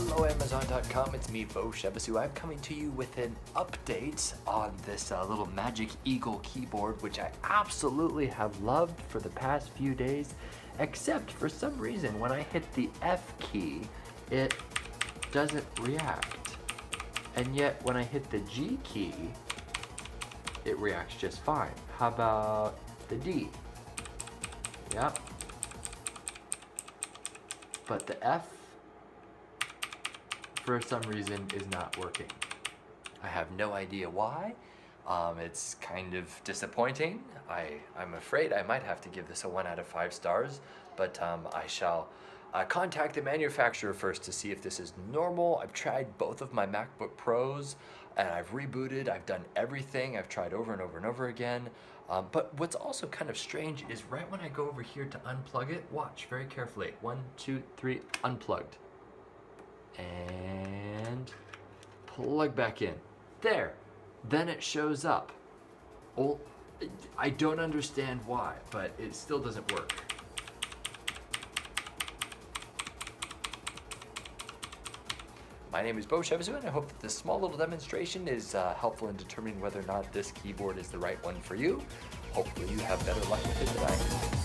Hello Amazon.com, it's me, Beau. I'm coming to you with an update on this little Magic Eagle keyboard, which I absolutely have loved for the past few days, except for some reason when I hit the F key, it doesn't react. And yet when I hit the G key, it reacts just fine. How about the D? Yep. But the F, for some reason, is not working. I have no idea why. It's kind of disappointing. I'm afraid I might have to give this a 1 out of 5 stars, but I shall contact the manufacturer first to see if this is normal. I've tried both of my MacBook Pros, and I've rebooted. I've done everything. I've tried over and over and over again. But what's also kind of strange is right when I go over here to unplug it, watch very carefully. 1, 2, 3, unplugged. And plug back in. There. Then it shows up. Oh, I don't understand why, but it still doesn't work. My name is Beau, and I hope that this small little demonstration is helpful in determining whether or not this keyboard is the right one for you. Hopefully you have better luck with it than I do.